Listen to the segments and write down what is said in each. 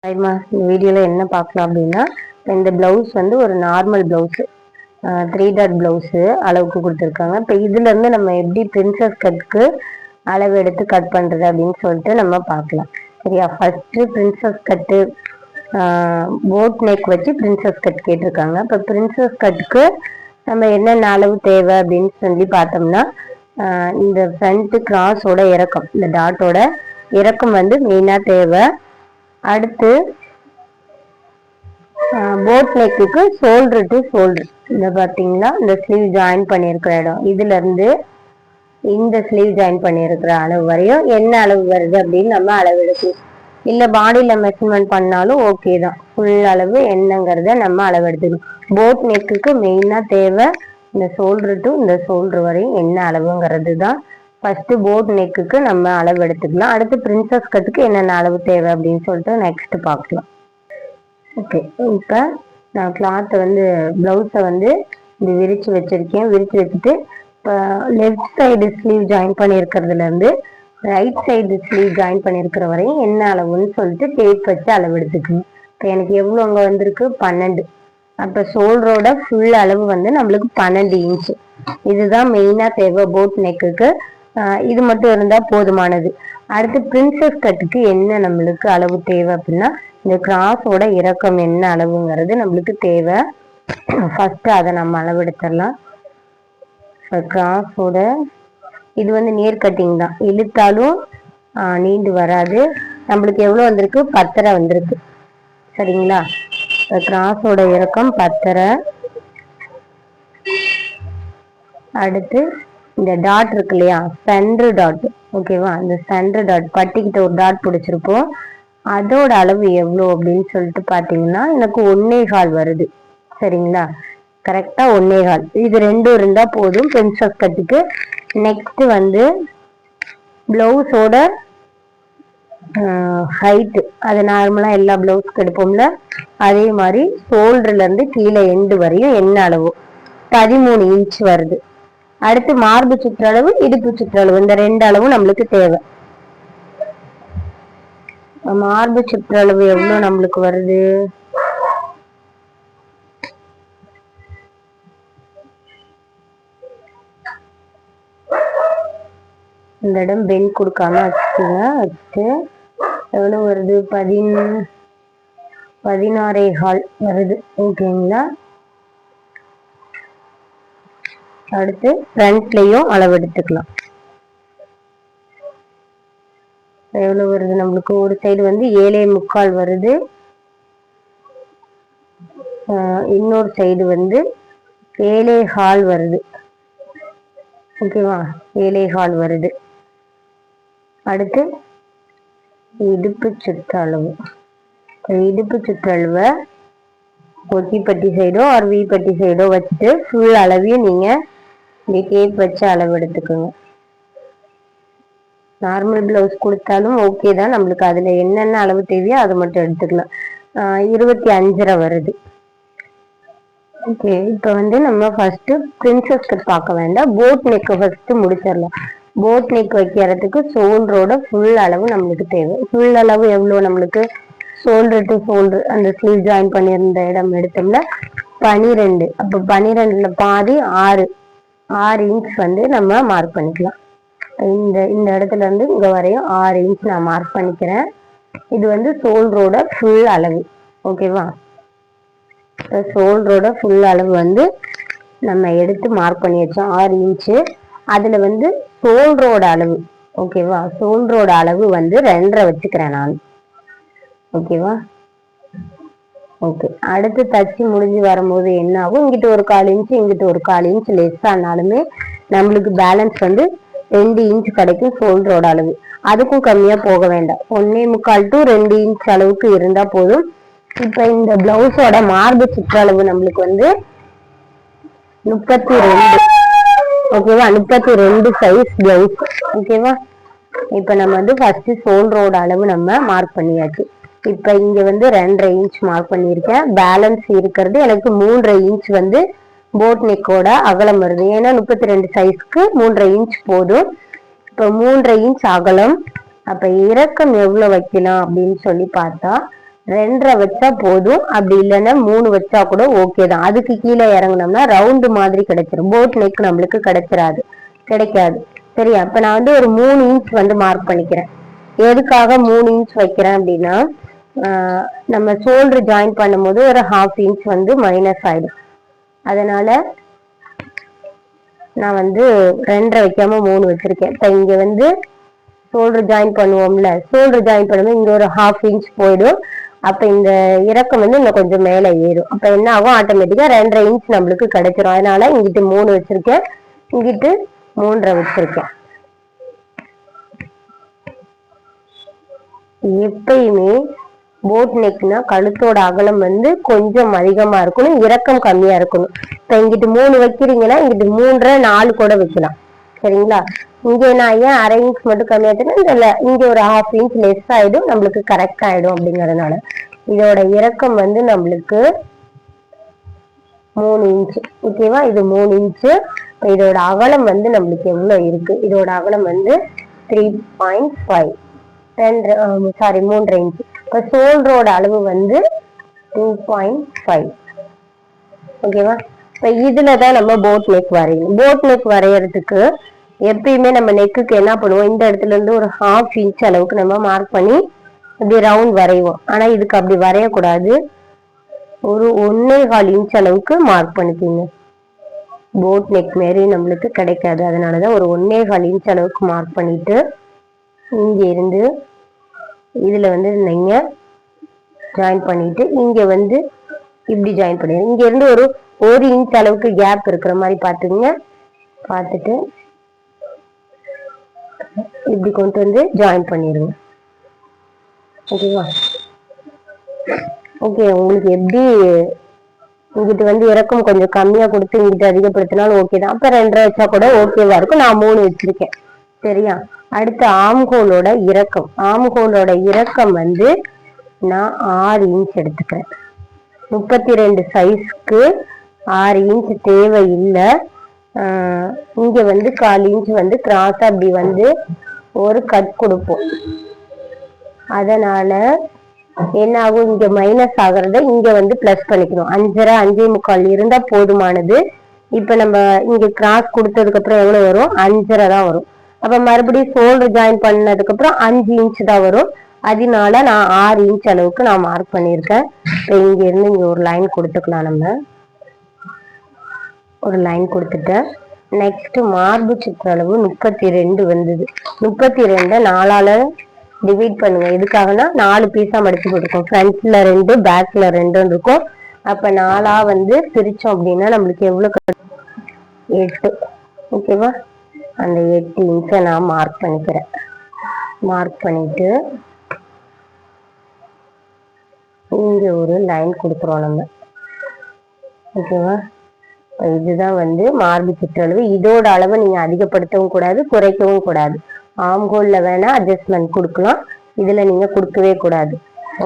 இந்த வீடியோல என்ன பார்க்கலாம் அப்படின்னா, இந்த பிளவுஸ் வந்து ஒரு நார்மல் பிளவுஸ் 3 டாட் பிளவுஸ் அளவுக்கு கொடுத்துருக்காங்க. இப்போ இதுல இருந்து நம்ம எப்படி பிரின்சஸ் கட்க்கு அளவு எடுத்து கட் பண்றது அப்படின்னு சொல்லிட்டு நம்ம பார்க்கலாம். சரியா? ஃபர்ஸ்ட் பிரின்சஸ் கட்டு போட் நெக் வச்சு பிரின்சஸ் கட் கேட்டிருக்காங்க. இப்போ பிரின்சஸ் கட்டுக்கு நம்ம என்னென்ன அளவு தேவை அப்படின்னு சொல்லி பார்த்தோம்னா, இந்த ஃப்ரண்ட் கிராஸோட இறக்கம், இந்த டாட்டோட இறக்கம் வந்து மெயினா தேவை. அடுத்து போட் நெக்குக்கு ஷோல்டர் டு ஷோல்டர், இந்த பார்த்தீங்களா இந்த ஸ்லீவ் ஜாயின் பண்ணியிருக்கிற இடம், இதுல இருந்து இந்த ஸ்லீவ் ஜாயின் பண்ணியிருக்கிற அளவு வரையும் என்ன அளவு வருது அப்படின்னு நம்ம அளவு எடுக்கணும். இல்லை பாடியில மெஷர்மெண்ட் பண்ணாலும் ஓகே தான். ஃபுல் அளவு என்னங்கிறத நம்ம அளவு எடுத்துக்கணும். போட் நெக்குக்கு மெயினாக தேவை இந்த ஷோல்டர் டு இந்த ஷோல்டர் வரையும் என்ன அளவுங்கிறது தான். ஃபர்ஸ்ட் போட் நெக்குக்கு நம்ம அளவு எடுத்துக்கலாம். அடுத்து பிரின்சஸ் கட்டுக்கு என்னென்ன அளவு தேவை அப்படின்னு சொல்லிட்டு நெக்ஸ்ட் பார்க்கலாம். ஓகே, இப்போ நான் கிளாத்தை வந்து பிளவுஸை வந்து இது விரிச்சு வச்சிருக்கேன். விரிச்சு வச்சுட்டு இப்போ லெஃப்ட் சைடு ஸ்லீவ் ஜாயின் பண்ணியிருக்கிறதுல இருந்து ரைட் சைடு ஸ்லீவ் ஜாயின் பண்ணியிருக்கிற வரையும் என்ன அளவுன்னு சொல்லிட்டு டேப் வச்சு அளவு எடுத்துக்கணும். இப்போ எனக்கு எவ்வளோ அங்கே வந்திருக்கு 12. அப்போ ஷோல்டரோட ஃபுல் அளவு வந்து நம்மளுக்கு 12 இன்ச்சு. இதுதான் மெயினாக தேவை போட் நெக்குக்கு. இது மட்டும் இருந்தால் போதுமானது. அடுத்து பிரின்சஸ் கட்டுக்கு என்ன நம்மளுக்கு அளவு தேவை அப்படின்னா, இந்த கிராஸோட இறக்கம் என்ன அளவுங்கிறது நம்மளுக்கு தேவை. ஃபர்ஸ்ட் அதை நம்ம அளவு எடுத்துடலாம். கிராஸோட இது வந்து நேர் கட்டிங் தான், இழுத்தாலும் நீண்டு வராது. நம்மளுக்கு எவ்வளோ வந்திருக்கு 10 வந்திருக்கு. சரிங்களா? கிராஸோட இறக்கம் 10. அடுத்து இந்த டாட் இருக்கு இல்லையா, சென்டர் டாட், ஓகேவா? இந்த சென்டர் டாட் பட்டிக்கிட்ட ஒரு டாட் பிடிச்சிருப்போம். அதோட அளவு எவ்வளோ அப்படின்னு சொல்லிட்டு பார்த்தீங்கன்னா எனக்கு 1.25 வருது. சரிங்களா? கரெக்டா 1.25. இது ரெண்டும் இருந்தா போதும் பிரின்சஸ் கட்டுக்கு. நெக்ஸ்ட் வந்து பிளவுஸோட ஹைட்டு, அது நார்மலா எல்லா பிளவுஸ்க்கு எடுப்போம்ல, அதே மாதிரி ஷோல்டர்ல இருந்து கீழே எண்டு வரையும் என்ன அளவு 13 இன்ச் வருது. அடுத்து மார்பு சுற்றளவு, இடுப்பு சுற்றளவு, இந்த 2 அளவும் நம்மளுக்கு தேவை. மார்பு சுற்றளவு எவ்வளவு நம்மளுக்கு வருது? இந்த இடம் பெண்ட் கொடுக்காம வச்சுக்கோங்க. வச்சுட்டு எவ்வளவு வருது? 16.25 வருது. ஓகேங்களா? அடுத்து ஃப்ரண்ட்லயும் அளவு எடுத்துக்கலாம். எவ்வளவு வருது நம்மளுக்கு? ஒரு சைடு வந்து 7.25 வருது. இன்னொரு சைடு வந்து 7.25 வருது. ஓகேவா? 7.25 வருது. அடுத்து இடுப்பு சுற்றளவு, இடுப்பு சுற்றளவை ஒட்டிப்பட்டி சைடோ ஆர் வி பட்டி சைடோ வச்சுட்டு ஃபுல் அளவையும் நீங்க இந்த டேப் வச்சு அளவு எடுத்துக்கோங்க. நார்மல் பிளவுஸ் கொடுத்தாலும் ஓகே தான், நம்மளுக்கு அதுல என்னென்ன அளவு தேவையோ அதை மட்டும் எடுத்துக்கலாம். 25.5 வருது. ஓகே, இப்போ வந்து நம்ம ஃபர்ஸ்ட் பிரின்சஸ் கட் பார்க்க வேண்டாம், போட் நெக் ஃபர்ஸ்ட் முடிச்சிடலாம். போட் நெக் வைக்கிறதுக்கு ஷோல்டரோட ஃபுல் அளவு நம்மளுக்கு தேவை. ஃபுல் அளவு எவ்வளோ நம்மளுக்கு? ஷோல்டர் டு ஷோல்டர் அந்த ஸ்லீவ் ஜாயின் பண்ணியிருந்த இடம் எடுத்தோம்ல 12. அப்போ 12ல பாதி 6 இன்ச் வந்து நம்ம மார்க் பண்ணிக்கலாம். இந்த இடத்துல இருந்து இங்க வரையும் 6 இன்ச் நான் மார்க் பண்ணிக்கிறேன். இது வந்து ஷோல்டரோட ஃபுல் அளவு. ஓகேவா? ஷோல்டரோட ஃபுல் அளவு வந்து நம்ம எடுத்து மார்க் பண்ணி வச்சோம் 6 இன்ச்சு. அதுல வந்து ஷோல்டரோட அளவு, ஓகேவா? ஷோல்டரோட அளவு வந்து 2.5 வச்சுக்கிறேன் நான். ஓகேவா? ஓகே, அடுத்து தச்சு முடிஞ்சு வரும்போது என்ன ஆகும்? இங்கிட்ட ஒரு 1/4 இன்ச்சு, இங்கிட்ட ஒரு 1/4 இன்ச் லெஸ் ஆனாலுமே நம்மளுக்கு பேலன்ஸ் வந்து 2 இன்ச் கிடைக்கும் ஷோல்டரோட அளவு. அதுக்கும் கம்மியா போக வேண்டாம். 1.25 to 2 இன்ச் அளவுக்கு இருந்தா போதும். இப்ப இந்த பிளவுஸோட மார்பு சுற்றளவு நம்மளுக்கு வந்து 32. ஓகேவா? 32 சைஸ் பிளவுஸ். ஓகேவா? இப்ப நம்ம வந்து ஃபர்ஸ்ட் ஷோல்டரோட அளவு நம்ம மார்க் பண்ணியாச்சு. இப்ப இங்க வந்து 2.5 இன்ச் மார்க் பண்ணியிருக்கேன். பேலன்ஸ் இருக்கிறது எனக்கு 3.5 இன்ச் வந்து போட் நெக்கோட அகலம் வருது. ஏன்னா 32 சைஸ்க்கு 3.5 இன்ச் போதும். இப்போ 3.5 இன்ச் அகலம். அப்ப இறக்கம் எவ்வளவு வைக்கலாம் அப்படின்னு சொல்லி பார்த்தா 2.5 வச்சா போதும், அப்படி இல்லைன்னா 3 வச்சா கூட ஓகே தான். அதுக்கு கீழே இறங்கினோம்னா ரவுண்டு மாதிரி கிடைச்சிரும், போட் நெக் நம்மளுக்கு கிடைக்காது. சரியா? அப்ப நான் வந்து ஒரு 3 இன்ச் வந்து மார்க் பண்ணிக்கிறேன். எதுக்காக 3 இன்ச் வைக்கிறேன் அப்படின்னா, நம்ம ஷோல்டர் ஜாயின் பண்ணும்போது ஒரு 1/2 இன்ச் வந்து மைனஸ் ஆயிடும். அதனால நான் வந்து 2.5 வைக்காம 3 வச்சிருக்கேன். இப்ப இங்க வந்து ஷோல்டர் ஜாயின் பண்ணுவோம்ல, ஷோல்டர் ஜாயின் பண்ணும்போது இங்க ஒரு 1/2 இன்ச் போயிடும். அப்ப இந்த இறக்கம் வந்து இன்னும் கொஞ்சம் மேல ஏறும். அப்ப என்ன ஆகும், ஆட்டோமேட்டிக்கா 2.5 இன்ச் நம்மளுக்கு கிடைச்சிரும். அதனால இங்கிட்டு 3 வச்சிருக்கேன், இங்கிட்டு 3.5 வச்சிருக்கேன். எப்பயுமே போட் நெக்னா கழுத்தோட அகலம் வந்து கொஞ்சம் அதிகமா இருக்கணும், இறக்கம் கம்மியா இருக்கணும். இப்ப இங்கிட்டு 3 வைக்கிறீங்கன்னா இங்கிட்டு 3.5 4 கூட வைக்கலாம். சரிங்களா? இங்க நான் ஏன் 1/2 இன்ச் மட்டும் கம்மியா இருக்குன்னா, இங்க ஒரு 1/2 இன்ச் லெஸ் ஆயிடும், நம்மளுக்கு கரெக்ட் ஆயிடும் அப்படிங்கறதுனால. இதோட இறக்கம் வந்து நம்மளுக்கு 3 இன்ச். ஓகேவா? இது 3 இன்ச்சு. இதோட அகலம் வந்து நம்மளுக்கு எவ்வளவு இருக்கு, இதோட அகலம் வந்து 3.5 3.5 இன்ச். இப்ப ஷோல்டரோட அளவு வந்து 2.5. ஓகேவா? இப்ப இதுலதான் நம்ம போட் நெக் வரையணும். போட் நெக் வரையறதுக்கு எப்பயுமே நம்ம நெக்குக்கு என்ன பண்ணுவோம், இந்த இடத்துல இருந்து ஒரு 1/2 இன்ச் அளவுக்கு நம்ம மார்க் பண்ணி இப்படி ரவுண்ட் வரைவோம். ஆனா இதுக்கு அப்படி வரையக்கூடாது, ஒரு 1.25 இன்ச் அளவுக்கு மார்க் பண்ணிக்கோங்க. போட் நெக் மாரி நம்மளுக்கு கிடைக்காது. அதனாலதான் ஒரு 1.25 இன்ச் அளவுக்கு மார்க் பண்ணிட்டு இங்க இருந்து இதுல வந்து நீங்க ஜாயின் பண்ணிட்டு இங்க வந்து இப்படி ஜாயின் பண்ணிடுங்க. இங்க இருந்து ஒரு 1 இன்ச் அளவுக்கு கேப் இருக்கிற மாதிரி பாத்துங்க. பார்த்துட்டு இப்படி கொண்டு வந்து ஜாயின் பண்ணிடுங்க. ஓகேவா? ஓகே, உங்களுக்கு எப்படி இங்கிட்டு வந்து இறக்கம் கொஞ்சம் கம்மியா கொடுத்து இங்கிட்டு அதிகப்படுத்தினாலும் ஓகே தான். அப்ப 2.5 வச்சா கூட ஓகேவா இருக்கும். நான் 3 வச்சிருக்கேன். சரியா? அடுத்து ஆம்ஹோலோட இறக்கம் வந்து நான் 6 இன்ச் எடுத்துக்கிறேன். 32 சைஸ்க்கு 6 இன்ச் தேவையில்லை. இங்க வந்து 1/4 இன்ச் வந்து கிராஸா அப்படி வந்து ஒரு கட் கொடுப்போம். அதனால என்ன ஆகும், இங்க மைனஸ் ஆகுறத இங்க வந்து பிளஸ் பண்ணிக்கணும். 5.5 5.25 இருந்தா போதுமானது. இப்ப நம்ம இங்க கிராஸ் கொடுத்ததுக்கு அப்புறம் எவ்வளவு வரும், 5.5 தான் வரும். அப்ப மறுபடியும் ஷோல்டர் ஜாயின் பண்ணதுக்கு அப்புறம் 5 இன்ச் தான் வரும். அதனால நான் 6 இன்ச் அளவுக்கு நான் மார்க் பண்ணியிருக்கேன். இங்க இருந்து இங்க ஒரு லைன் கொடுத்துக்கலாம். நம்ம ஒரு லைன் கொடுத்துட்டேன். நெக்ஸ்ட் மார்பு சுற்றளவு 32 வந்தது. 32 4ஆல டிவைட் பண்ணுங்க. எதுக்காகனா 4 பீஸா மடிச்சு போட்டுருக்கோம். ஃப்ரண்ட்ல 2 பேக்ல 2 இருக்கும். அப்ப 4ஆ வந்து பிரிச்சோம் அப்படின்னா நம்மளுக்கு எவ்வளவு 8. ஓகேவா? அந்த 8 இன்ச்சை நான் மார்க் பண்ணிக்கிறேன். மார்க் பண்ணிட்டு இங்க ஒரு லைன் கொடுக்குறோம் நம்ம. ஓகேவா? இதுதான் வந்து மார்பு சுற்றளவு. இதோட அளவை நீங்க அதிகப்படுத்தவும் கூடாது, குறைக்கவும் கூடாது. ஆம்ஹோல்ல வேணா அட்ஜஸ்ட்மெண்ட் கொடுக்கலாம், இதுல நீங்க கொடுக்கவே கூடாது.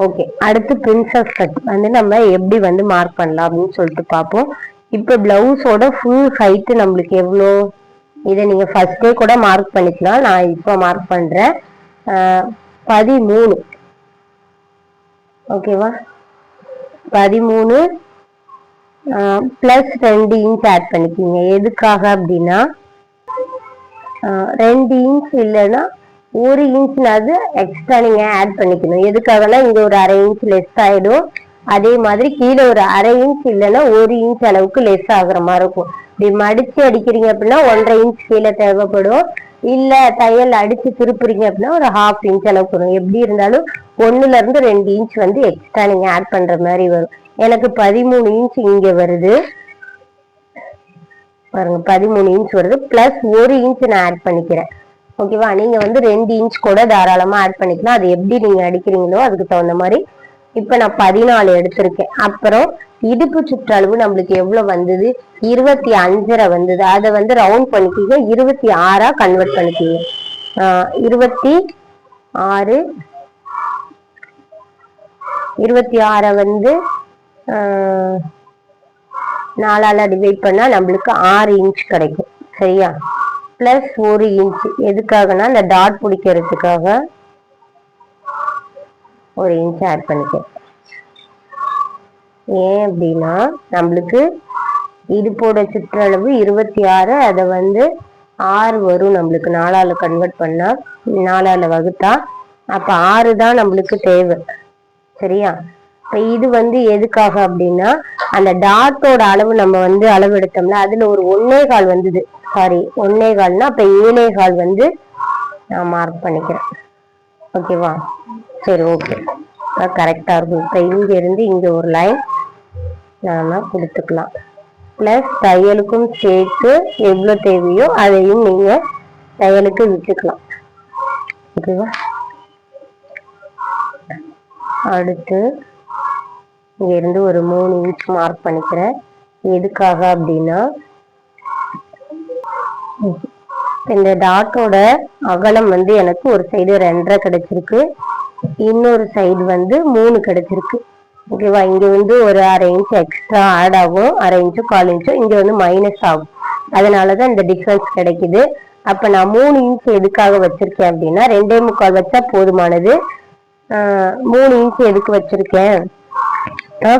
ஓகே, அடுத்து பிரின்சஸ் கட் வந்து நம்ம எப்படி வந்து மார்க் பண்ணலாம் அப்படின்னு சொல்லிட்டு பார்ப்போம். இப்ப பிளவுஸோட ஃபுல் ஹைட் நம்மளுக்கு எவ்வளோ, இதை நீங்க ஃபர்ஸ்டே கூட மார்க் பண்ணிக்கலாம். நான் இப்ப மார்க் பண்றேன். 13. ஓகேவா? 13 பிளஸ் 2 இன்ச் ஆட் பண்ணிக்கிங்க. எதுக்காக அப்படின்னா 2 இன்ச் இல்லைன்னா 1 இன்ச்னாவது எக்ஸ்ட்ரா நீங்க ஆட் பண்ணிக்கணும். எதுக்காகனா இங்க ஒரு 1/2 இன்ச் லெஸ் ஆயிடும். அதே மாதிரி கீழே ஒரு 1/2 இன்ச் இல்லைன்னா 1 இன்ச் அளவுக்கு லெஸ் ஆகுற மாதிரி இருக்கும். இப்படி மடிச்சு அடிக்கிறீங்க அப்படின்னா 1.5 இன்ச் கீழே தேவைப்படும். இல்ல தையல் அடிச்சு திருப்புறீங்க அப்படின்னா ஒரு 1/2 இன்ச் அளவுக்கு வரும். எப்படி இருந்தாலும் 1ல இருந்து 2 இன்ச் வந்து எக்ஸ்ட்ரா நீங்க ஆட் பண்ற மாதிரி வரும். எனக்கு 13 இன்ச் இங்க வருது பாருங்க. 13 இன்ச் வருது. பிளஸ் 1 இன்ச் நான் ஆட் பண்ணிக்கிறேன். ஓகேவா? நீங்க வந்து 2 இன்ச் கூட தாராளமா ஆட் பண்ணிக்கலாம். அது எப்படி நீங்க அடிக்கிறீங்களோ அதுக்கு தகுந்த மாதிரி. இப்ப நான் 14 எடுத்திருக்கேன். அப்புறம் இடுப்பு சுற்றளவு நம்மளுக்கு எவ்வளவு வந்தது, 25.5 வந்தது. அதை வந்து ரவுண்ட் பண்ணிக்கீங்க, 26ஆ கன்வெர்ட் பண்ணிக்கீங்க. 26 வந்து 4ஆல டிவைட் பண்ணா நம்மளுக்கு 6 இன்ச் கிடைக்கும். சரியா? பிளஸ் 1 இன்ச் எதுக்காகனா இந்த டாட் பிடிக்கிறதுக்காக 1 இன்ச் ஆட் பண்ணிக்கிறேன். ஏன் அப்படின்னா நம்மளுக்கு இடுப்போட சுற்றளவு 26, அதை வந்து 6 வரும் நம்மளுக்கு 4ஆல கன்வெர்ட் பண்ணா, 4ஆல வகுத்தா, அப்ப 6 தான் நம்மளுக்கு தேவை. சரியா? இப்ப இது வந்து எதுக்காக அப்படின்னா அந்த டாட்டோட அளவு நம்ம வந்து அளவு எடுத்தோம்ல, அதுல ஒரு 1.25 வந்தது. சாரி 1.25னா அப்ப 7.25 வந்து நான் மார்க் பண்ணிக்கிறேன். ஓகேவா? சரி, ஓகே, கரெக்டா இருக்கும். இப்ப இங்க இருந்து இங்க ஒரு லைன் நாம கொடுத்துக்கலாம். பிளஸ் தையலுக்கும் சேர்த்து எவ்வளவு தேவையோ அதையும் நீங்க தையலுக்கு விட்டுக்கலாம். ஓகேவா? அடுத்து இங்க இருந்து ஒரு 3 இன்ச் மார்க் பண்ணிக்கிறேன். எதுக்காக அப்படின்னா இந்த டாட்டோட அகலம் வந்து எனக்கு ஒரு சைடு 2.5 கிடைச்சிருக்கு, இன்னொரு சைடு வந்து 3 கிடைச்சிருக்கு. ஓகேவா? இங்க வந்து ஒரு 1/2 இன்ச் எக்ஸ்ட்ரா ஆட் ஆகும், 1/2 இன்ச்சு 1/4 இன்ச்சு இங்க வந்து மைனஸ் ஆகும். அதனாலதான் இந்த டிஃபரன்ஸ் கிடைக்குது. அப்ப நான் 3 இன்ச் எதுக்காக வச்சிருக்கேன் அப்படின்னா 2.25 வச்சா போதுமானது. 3 இன்ச் எதுக்கு வச்சிருக்கேன்,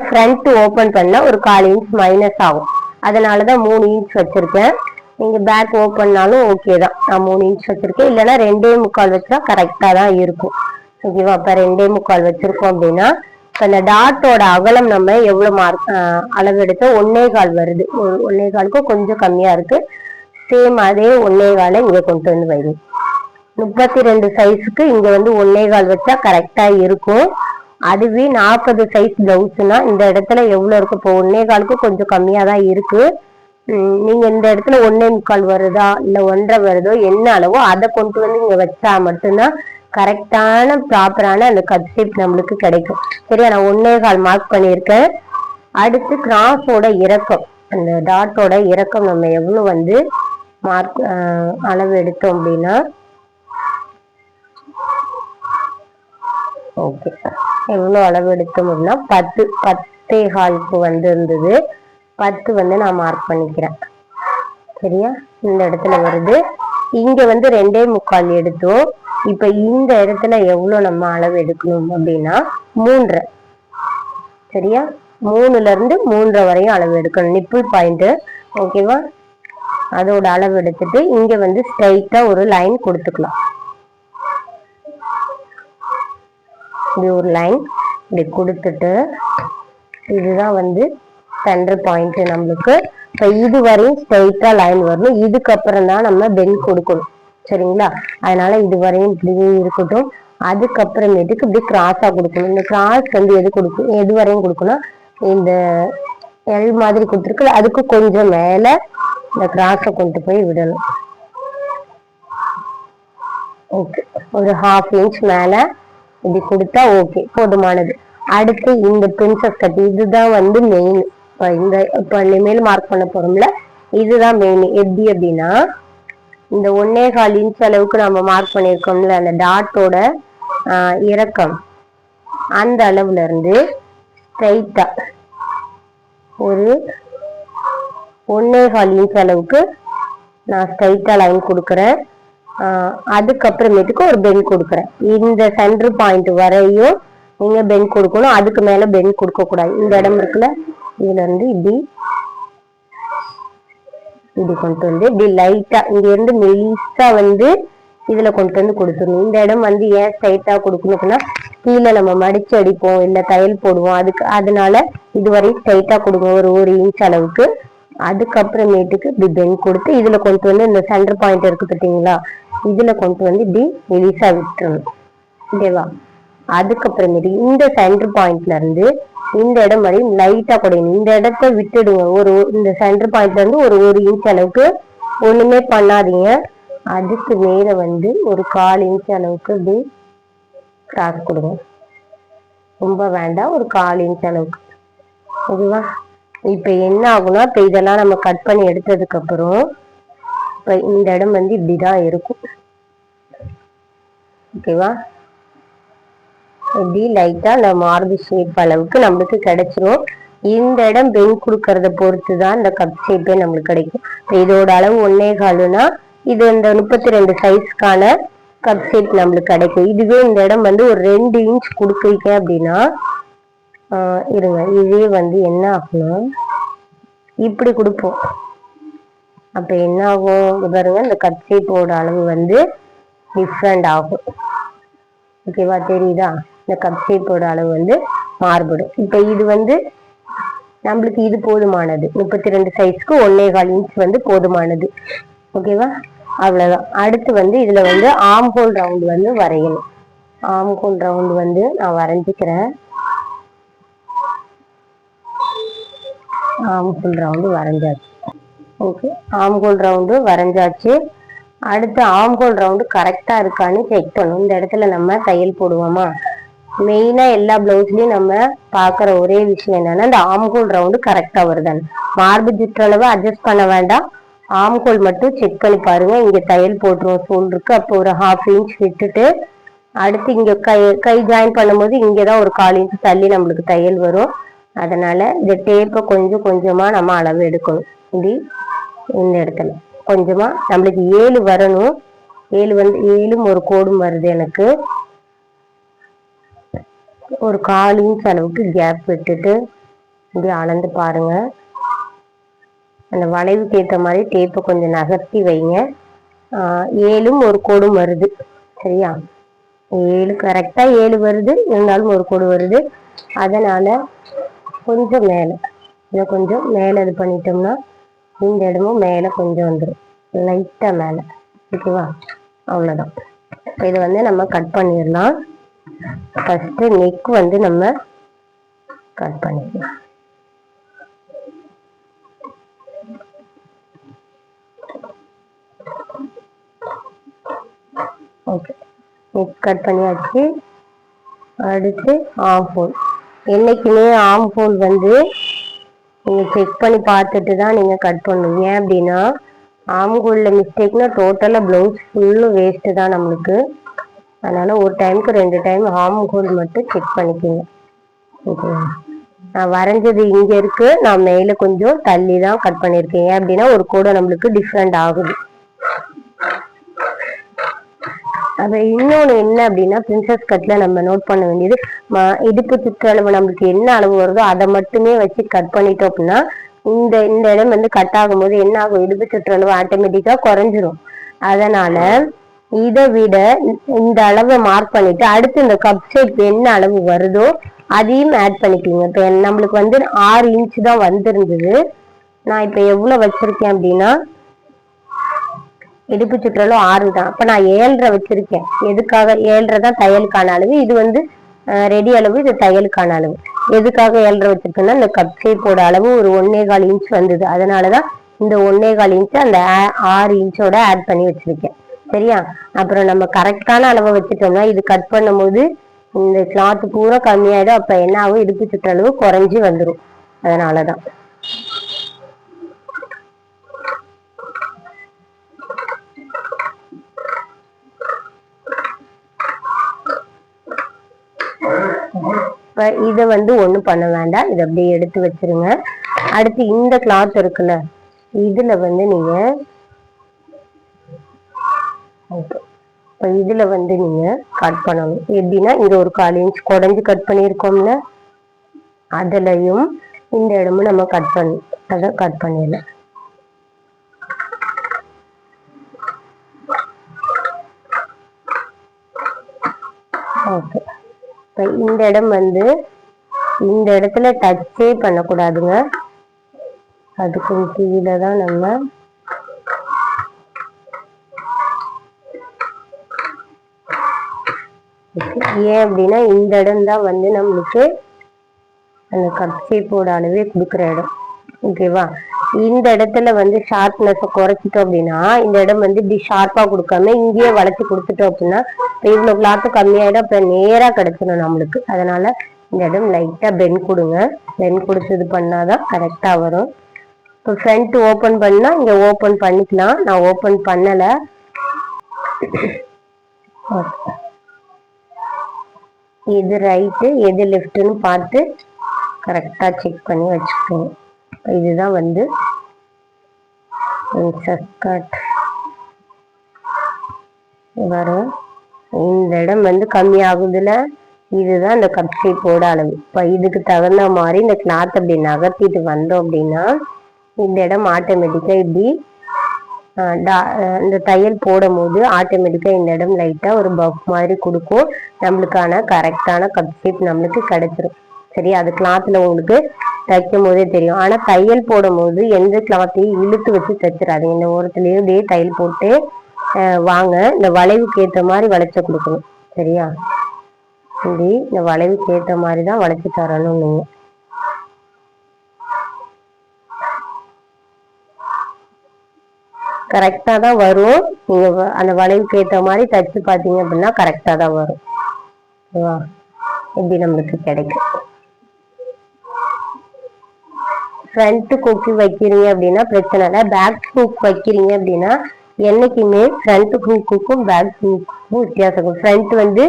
ஃப்ரண்ட் ஓபன் பண்ணா ஒரு 1/4 இன்ச் மைனஸ் ஆகும். அதனாலதான் 3 இன்ச் வச்சிருக்கேன். நீங்க பேக் ஓப்பன்னாலும் ஓகே தான். நான் 3 இன்ச் வச்சிருக்கேன், இல்லைன்னா 2.25 வச்சா கரெக்டா தான் இருக்கும். ஓகேவா? அப்ப 2.25 வச்சிருக்கோம் அப்படின்னா அந்த டாட்டோட அகலம் நம்ம எவ்வளவு மார்க் அளவு எடுத்தா 1.25 வருது. 1.25க்கும் கொஞ்சம் கம்மியா இருக்கு. சேம் அதே 1.25 இங்க கொண்டு வந்து வைங்க. 32 சைஸுக்கு இங்க வந்து 1.25 வச்சா கரெக்டா இருக்கும். அதுவே 40 சைஸ் பிளவுஸ்னா இந்த இடத்துல எவ்வளவு இருக்கு? இப்போ 1.25க்கும் கொஞ்சம் கம்மியா தான் இருக்கு. நீங்க இந்த இடத்துல 1.25 வருதா இல்ல 1.5 வருதோ, என்ன அளவோ அதை கொண்டு வந்து இங்க வச்சா மட்டும்தான் கரெக்டான ப்ராப்பரான அந்த கட் ஷேப் நம்மளுக்கு கிடைக்கும். சரியா? நான் 1.25 மார்க் பண்ணியிருக்கேன். அடுத்து கிராஸோட இறக்கம், அந்த டாட்டோட இறக்கம் நம்ம எவ்வளவு வந்து மார்க் அளவு எடுத்தோம் அப்படின்னா, ஓகே, எவ்வளவு அளவு எடுத்தோம் அப்படின்னா 10 வந்து இருந்தது. 10 வந்து நான் மார்க் பண்ணிக்கிறேன். சரியா? இந்த இடத்துல வருது. இங்க வந்து 2.25 எடுத்தோம். இப்ப இந்த இடத்துல எவ்வளவு நம்ம அளவு எடுக்கணும் அப்படின்னா 3. சரியா? 3ல இருந்து 3 வரையும் அளவு எடுக்கணும். Nibble point. ஓகேவா? அதோட அளவு எடுத்துட்டு இங்க வந்து ஸ்ட்ரைட்டா ஒரு லைன் கொடுத்துக்கலாம். இது ஒரு லைன் இப்படி கொடுத்துட்டு, இதுதான் வந்து சென்டர் பாயிண்ட் நம்மளுக்கு. இப்ப இது வரையும் ஸ்ட்ரைட்டா லைன் வரணும். இதுக்கப்புறம் தான் நம்ம பெண்ட் கொடுக்கணும். சரிங்களா? அதனால இது வரையும் இப்படியே இருக்கட்டும். அதுக்கப்புறமேட்டுக்கு இப்படி கிராஸா கொடுக்கணும். இந்த கிராஸ் வந்து எது வரையும் கொடுக்கணும், இந்த எல் மாதிரி கொடுத்துருக்கு, அதுக்கு கொஞ்சம் மேல இந்த கிராஸை கொண்டு போய் விடணும். ஓகே, ஒரு 1/2 இன்ச் மேல இப்படி கொடுத்தா ஓகே, போதுமானது. அடுத்து இந்த பிரின்சஸ் கட், இதுதான் வந்து மெயின். இப்ப இனிமேல் மார்க் பண்ண போறோம்ல, இதுதான் மெயின். எப்படி அப்படின்னா இந்த 1.25 இன்ச் அளவுக்கு நம்ம மார்க் பண்ணிருக்கோம்ல, அந்த டாட்டோட இறக்கம், அந்த அளவுல இருந்து ஸ்ட்ரைட்டா ஒரு 1.25 இன்ச் அளவுக்கு நான் ஸ்ட்ரைட்டா லைன் கொடுக்குறேன். அதுக்கப்புறமேட்டுக்கு ஒரு பெண்ட் கொடுக்குறேன். இந்த சென்டர் பாயிண்ட் வரையும் நீங்க பெண்ட் கொடுக்கணும். அதுக்கு மேல பெண்ட் கொடுக்க கூடாது. இந்த இடம் இருக்குல்ல, இதுல இருந்து இப்படி கொண்டு வந்து இப்படி லைட்டா இங்க இருந்து மெலிசா வந்து இதுல கொண்டு வந்து கொடுத்துடணும். இந்த இடம் வந்து ஏன் ஸ்ட்ரைட்டா கொடுக்கணும்னா, கீழே நம்ம மடிச்சு அடிப்போம் இல்ல தையல் போடுவோம், அதனால இதுவரை ஸ்ட்ரைட்டா கொடுங்க ஒரு 1 இன்ச் அளவுக்கு. அதுக்கப்புறமேட்டுக்கு இப்படி பெண்ட் கொடுத்து இதுல கொண்டு வந்து இந்த சென்டர் பாயிண்ட் இருக்கு பார்த்தீங்களா, இதுல கொண்டு வந்து இப்படி மெலிசா விட்டுறணும். ஓகேவா? அதுக்கப்புறமேட்டு இந்த சென்டர் பாயிண்ட்ல இருந்து இந்த இடம் வரையும் லைட்டா குடையணும். இந்த இடத்த விட்டுடுங்க. இந்த சென்டர் பாயிண்ட்ல இருந்து ஒரு 1 இன்ச் அளவுக்கு ஒண்ணுமே பண்ணாதீங்க. அதுக்கு மேல வந்து ஒரு 1/4 இன்ச் அளவுக்கு இப்படி கிராஸ் கொடுங்க. ரொம்ப வேண்டாம், ஒரு 1/4 இன்ச் அளவுக்கு. ஓகேவா? இப்ப என்ன ஆகும்னா, இப்ப இதெல்லாம் நம்ம கட் பண்ணி எடுத்ததுக்கு அப்புறம் இப்ப இந்த இடம் வந்து இப்படிதான் இருக்கும். ஓகேவா? இப்படி லைட்டா அந்த மார்பு ஷேப் அளவுக்கு நம்மளுக்கு கிடைச்சிரும். இந்த இடம் பெண்ட் கொடுக்கறத பொறுத்து தான் இந்த கப் ஷேப்பே நம்மளுக்கு கிடைக்கும். இதோட அளவு 1.25னா இது இந்த 32 சைஸ்க்கான கப் ஷேப் நம்மளுக்கு கிடைக்கும். இதுவே இந்த இடம் வந்து ஒரு 2 இன்ச் கொடுக்குறீங்க அப்படின்னா இருங்க, இதே வந்து என்ன ஆகணும், இப்படி கொடுப்போம். அப்ப என்ன ஆகும் பாருங்க, இந்த கட் ஷேப்போட அளவு வந்து டிஃப்ரெண்ட் ஆகும். ஓகேவா, தெரியுதா? இந்த கப் ஷேப்போட அளவு வந்து மாறுபடும். இப்ப இது வந்து நம்மளுக்கு இது போதுமானது, 32 சைஸ்க்கு 1.25 இன்ச் வந்து போதுமானது. ஓகேவா, அவ்வளவுதான். அடுத்து வந்து இதுல வந்து ஆம் ஹோல் ரவுண்ட் வந்து வரையணும். ஆம் ஹோல் ரவுண்ட் வந்து நான் வரைஞ்சிக்கிறேன். ஆம் ஹோல் ரவுண்டு வரைஞ்சாச்சு. ஓகே, ஆம் ஹோல் ரவுண்டு வரைஞ்சாச்சு. அடுத்து ஆம் ஹோல் ரவுண்டு கரெக்டா இருக்கான்னு செக் பண்ணும். இந்த இடத்துல நம்ம தையல் போடுவோமா, மெயினா எல்லா பிளவுஸ்லயும் நம்ம பாக்குற ஒரே விஷயம் என்னன்னா இந்த ஆம்கோல் ரவுண்டு கரெக்டா வருதான்னு. மார்பு சுற்றளவு அட்ஜஸ்ட் பண்ண வேண்டாம், ஆம்கோல் மட்டும் செக் பண்ணி பாருங்க. இங்க தையல் போட்டுருவோம் ஷோல்டருக்கு, அப்போ ஒரு 1/2 இன்ச் விட்டுட்டு அடுத்து இங்க கை ஜாயின் பண்ணும்போது இங்கதான் ஒரு 1/4 இன்ச் தள்ளி நம்மளுக்கு தையல் வரும். அதனால இந்த டேப்பை கொஞ்சம் கொஞ்சமா நம்ம அளவு எடுக்கணும். இப்படி இந்த இடத்துல கொஞ்சமா நம்மளுக்கு 7 வரணும். 7 வந்து 7ம் ஒரு கோடும் வருது எனக்கு. ஒரு 1/4 இன்ச் அளவுக்கு கேப் விட்டுட்டு இப்படி அளந்து பாருங்க. அந்த வளைவுக்கு ஏற்ற மாதிரி டேப்பை கொஞ்சம் நகர்த்தி வைங்க. 7ம் ஒரு கோடும் வருது. சரியா, 7 கரெக்டா 7 வருது, இருந்தாலும் ஒரு கோடு வருது. அதனால கொஞ்சம் மேலே இதை கொஞ்சம் மேலே இது பண்ணிட்டோம்னா இந்த இடமும் மேலே கொஞ்சம் வந்துடும், லைட்டா மேலே. ஓகேவா, அவ்வளோதான். இதை வந்து நம்ம கட் பண்ணிடலாம். ஃபர்ஸ்ட் நெக் வந்து நம்ம கட் பண்ணிக்கலாம். ஓகே, நெக் கட் பண்ணியாச்சு. அடுத்து ஆம் ஹோல். என்னைக்குமே ஆம் ஹோல் வந்து நீங்க செக் பண்ணி பார்த்துட்டு தான் நீங்க கட் பண்ணுவீங்க. ஏன் அப்படின்னா ஆம் ஹோல்ல மிஸ்டேக்னா டோட்டலா பிளவுஸ் ஃபுல்லும் வேஸ்ட் தான் நம்மளுக்கு. அதனால ஒரு டைமுக்கு 2 டைம் ஆம் ஹோல் மட்டும் செக் பண்ணிக்கோங்க. ஓகேவா, நான் வரைஞ்சது இங்க இருக்கு, நான் மேல கொஞ்சம் தள்ளி தான் கட் பண்ணிருக்கேன். ஏன் அப்படின்னா ஒரு கோடு நம்மளுக்கு டிஃப்ரெண்ட் ஆகுது. அது இன்னொன்று என்ன அப்படின்னா பிரின்சஸ் கட்ல நம்ம நோட் பண்ண வேண்டியது, இடுப்பு சுற்றளவு நம்மளுக்கு என்ன அளவு வருதோ அதை மட்டுமே வச்சு கட் பண்ணிட்டோம் அப்படின்னா இந்த இந்த இடம் வந்து கட் ஆகும்போது என்ன ஆகும், இடுப்பு சுற்றளவு ஆட்டோமேட்டிக்கா குறைஞ்சிரும். அதனால இதை விட இந்த அளவை மார்க் பண்ணிட்டு அடுத்து இந்த கப் ஷேப் என்ன அளவு வருதோ அதையும் ஆட் பண்ணிக்கோங்க. இப்போ நம்மளுக்கு வந்து 6 இன்ச் தான் வந்திருந்தது. நான் இப்போ எவ்வளவு வச்சிருக்கேன் அப்படின்னா இடுப்பு சுற்றளவு 6 தான். அப்ப நான் 7.5 வச்சிருக்கேன். எதுக்காக 7.5 தான் தையலுக்கான அளவு, இது வந்து ரெடி அளவு, இது தையலுக்கான அளவு. எதுக்காக 7.5 வச்சிருக்கேன்னா இந்த கப் ஷேப்போட அளவு ஒரு 1.25 இன்ச் வந்தது. அதனாலதான் இந்த 1.25 இன்ச் அந்த 6 இன்ச்சோட ஆட் பண்ணி வச்சிருக்கேன். சரியா, அப்புறம் நம்ம கரெக்டான அளவை வச்சுட்டோம்னா இது கட் பண்ணும் போது இந்த கிளாத் பூரா கம்மியாயிடும். அப்ப என்ன ஆகும், இடுப்பு சுற்றளவு குறைஞ்சி வந்துடும். அதனாலதான் இப்ப இதை வந்து ஒண்ணும் பண்ண வேண்டாம், இதை அப்படியே எடுத்து வச்சிருங்க. அடுத்து இந்த கிளாத் இருக்குல்ல, இதுல வந்து நீங்க இதுல வந்து நீங்க கட் பண்ணணும். எப்படின்னா இங்க ஒரு 1/4 இன்ச் குறைஞ்சு கட் பண்ணியிருக்கோம்ல, அதுலயும் இந்த இடமும் நம்ம கட் பண்ணி அதை கட் பண்ணிடலாம். ஓகே, இப்போ இந்த இடம் வந்து இந்த இடத்துல டச்சே பண்ணக்கூடாதுங்க, அதுக்கு கீழே தான் நம்ம ஏன் அப்படின்னா இந்த இடம் தான் வந்து நம்மளுக்கு அந்த கப் ஷேப்போட அளவே கொடுக்குற இடம். ஓகேவா, இந்த இடத்துல வந்து ஷார்ப்னஸ் குறைச்சிட்டோம் அப்படின்னா இந்த இடம் வந்து இப்படி ஷார்ப்பா கொடுக்காம இங்கேயே வளைச்சு கொடுத்துட்டோம் அப்படின்னா இவ்வளவு கிளாத்து கம்மியாயிடும், அப்ப நேரா கிடைச்சிடும் நம்மளுக்கு. அதனால இந்த இடம் லைட்டா பென் கொடுங்க. பென் கொடுத்தது பண்ணாதான் கரெக்டா வரும். இப்போ ஃப்ரண்ட் ஓபன் பண்ணா இங்க ஓபன் பண்ணிக்கலாம், நான் ஓபன் பண்ணல. எது ரைட்டு எது லெஃப்ட்னு பார்த்து கரெக்டா செக் பண்ணி வச்சுக்கோங்க. இதுதான் வந்து வரும். இந்த இடம் வந்து கம்மி ஆகுதுல, இதுதான் இந்த கப் ஷேப்போட அளவு. இப்போ இதுக்கு தகுந்த மாதிரி இந்த கிளாத் அப்படி நகர்த்திட்டு வந்தோம் அப்படின்னா இந்த இடம் ஆட்டோமேட்டிக்கா இப்படி இந்த தையல் போடும் போது ஆட்டோமேட்டிக்கா இந்த இடம் லைட்டா ஒரு பஃப் மாதிரி கொடுக்கும். நம்மளுக்கான கரெக்டான கப் ஷேப் நம்மளுக்கு கிடைச்சிரும். சரி, அது கிளாத்ல உங்களுக்கு தைக்கும் போதே தெரியும். ஆனா தையல் போடும் போது எந்த கிளாத்தையும் இழுத்து வச்சு தைச்சிடாதீங்க. இந்த ஓரத்துலயே இப்படியே தையல் போட்டு வாங்க. இந்த வளைவுக்கு ஏற்ற மாதிரி வளைச்ச கொடுக்கணும். சரியா, இப்படி இந்த வளைவுக்கு ஏற்ற மாதிரி தான் வளைச்சு தரணும். நீங்க கரெக்டா தான் வரும். நீங்க அந்த வளைவுக்கு ஏற்ற மாதிரி தச்சு பார்த்தீங்க அப்படின்னா கரெக்டா தான் வரும். இப்படி நம்மளுக்கு கிடைக்கும். ஃப்ரண்ட் கொக்கி வைக்கிறீங்க அப்படின்னா பிரச்சனை இல்லை. பேக் ஹூக் வைக்கிறீங்க அப்படின்னா என்னைக்குமே ஃப்ரண்ட் ஹூக்குக்கும் பேக் ஹூக்குக்கும் வித்தியாசம். ஃப்ரண்ட் வந்து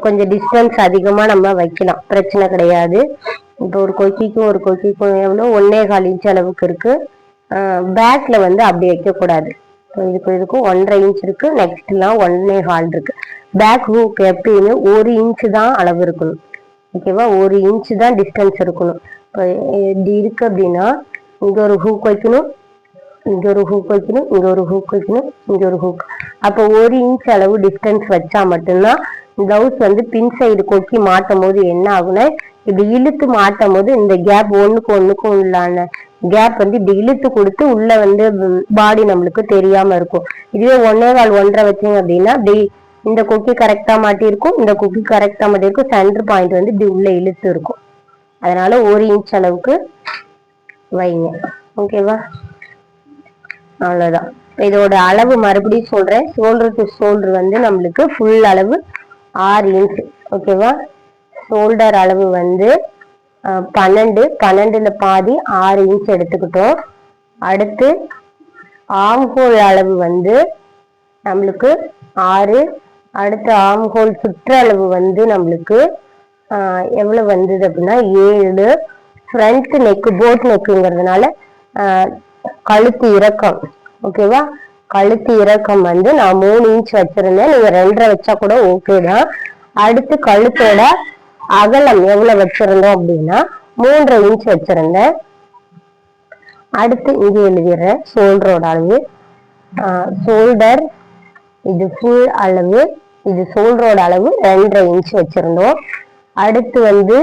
கொஞ்சம் டிஸ்டன்ஸ் அதிகமா நம்ம வைக்கலாம், பிரச்சனை கிடையாது. இப்போ ஒரு கொக்கிக்கும் ஒரு கொக்கிக்கும் எவ்வளோ 1.25 இன்ச் அளவுக்கு இருக்கு. பேக்ல வந்து அப்படி வைக்கக்கூடாது. இதுக்கும் 1.5 இன்ச் இருக்கு, நெக்ஸ்ட்லாம் 1.25 இருக்கு. பேக் ஹூக் எப்பயுமே 1 இன்ச் தான் அளவு இருக்கணும். ஓகேவா, 1 இன்ச் தான் டிஸ்டன்ஸ் இருக்கணும். இப்போ இப்படி இருக்கு அப்படின்னா இங்க ஒரு ஹூக் வைக்கணும், இங்க ஒரு ஹூக் வைக்கணும், இங்க ஒரு ஹூக் வைக்கணும், இங்க ஒரு ஹூக். அப்போ 1 இன்ச் அளவு டிஸ்டன்ஸ் வச்சா மட்டும்தான் பிளவுஸ் வந்து பின் சைடு கொக்கி மாட்டும் போது என்ன ஆகுனா இப்படி இழுத்து மாட்டும் போது இந்த கேப் ஒண்ணுக்கும் உள்ளான கேப் வந்து இப்படி இழுத்து கொடுத்து உள்ள வந்து பாடி நம்மளுக்கு தெரியாம இருக்கும். இதுவே 1.25 1.5 வச்சீங்க அப்படின்னா இப்படி இந்த கொக்கி கரெக்டா மாட்டி இருக்கும், இந்த கொக்கி கரெக்டா மாட்டி இருக்கும். சென்டர் பாயிண்ட் வந்து இப்படி உள்ள இழுத்து இருக்கும். அதனால 1 இன்ச் அளவுக்கு வைங்க. ஓகேவா, அவ்வளவுதான். இதோட அளவு மறுபடியும் சொல்றேன். ஷோல்டர் டு ஷோல்டர் வந்து நம்மளுக்கு ஃபுல் அளவு 6 இன்ச். ஓகேவா, ஷோல்டர் அளவு வந்து 12ல பாதி 6 இன்ச் எடுத்துக்கிட்டோம். அடுத்து ஆர்ம் ஹோல் அளவு வந்து நம்மளுக்கு 6. அடுத்து ஆர்ம் ஹோல் சுற்றளவு வந்து நம்மளுக்கு எவ்வளவு வந்தது அப்படின்னா 7. ஃப்ரண்ட் நெக் போட் நெக்குங்கிறதுனால கழுத்து இறக்கம். ஓகேவா, கழுத்து இறக்கம் வந்து நான் 3 இன்ச் வச்சிருந்தேன். நீங்க 2.5 வச்சா கூட ஓகே தான். அடுத்து கழுத்தோட அகலம் எவ்வளவு வச்சிருந்தோம் அப்படின்னா 3.5 இன்ச் வச்சிருந்தேன். அடுத்து இங்க எழுதிடுறேன் ஷோல்டரோட அளவு. ஷோல்டர் இது ஃபுல் அளவு, இது ஷோல்டரோட அளவு 2.5 இன்ச் வச்சிருந்தோம். அடுத்து வந்து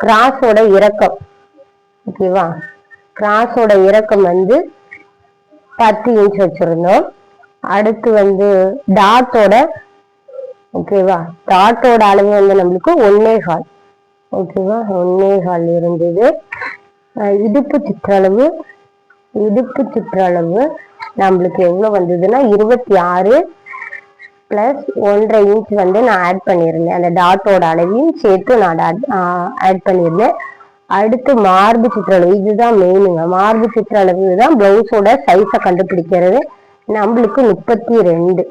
கிராஸோட இறக்கம். ஓகேவா, கிராஸோட இறக்கம் வந்து 10 இன்ச் வச்சிருந்தோம். அடுத்து வந்து டாட்டோட, ஓகேவா, டாட்டோட அளவு வந்து நம்மளுக்கு 1.25. ஓகேவா, 1.25 இருந்தது. இடுப்பு சுற்றளவு நம்மளுக்கு எவ்வளவு வந்ததுன்னா 26 பிளஸ் 1.5 இன்ச் வந்து நான் ஆட் பண்ணியிருந்தேன். அந்த டாட்டோட அளவையும் சேர்த்து நான் ஆட் பண்ணியிருந்தேன். அடுத்து மார்பு சுற்றளவு, இதுதான் மெயினுங்க. மார்பு சுற்றளவு தான் பிளவுஸோட சைஸை கண்டுபிடிக்கிறது. நம்மளுக்கு 32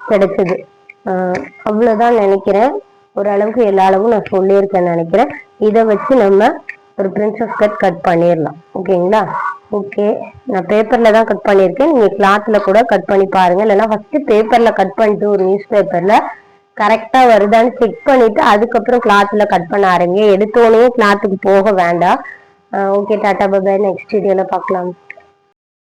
கிடைச்சது. அவ்வளவுதான் நினைக்கிறேன். ஓரளவுக்கு எல்லா அளவும் நான் சொல்லியிருக்கேன்னு நினைக்கிறேன். இதை வச்சு நம்ம ஒரு பிரின்சஸ் கட் பண்ணிடலாம். ஓகேங்களா, ஓகே. நான் பேப்பர்ல தான் கட் பண்ணியிருக்கேன். நீங்க கிளாத்ல கூட கட் பண்ணி பாருங்க. இல்லைன்னா ஃபர்ஸ்ட் பேப்பர்ல கட் பண்ணிட்டு ஒரு நியூஸ் பேப்பர்ல கரெக்டா வருதான்னு செக் பண்ணிட்டு அதுக்கப்புறம் கிளாத்ல கட் பண்ண ஆரம்பிங்க. எடுத்தோடனே கிளாத்துக்கு போக வேண்டாம். ஓகே, டாடா பை, நெக்ஸ்ட் வீடியோல பார்க்கலாம்.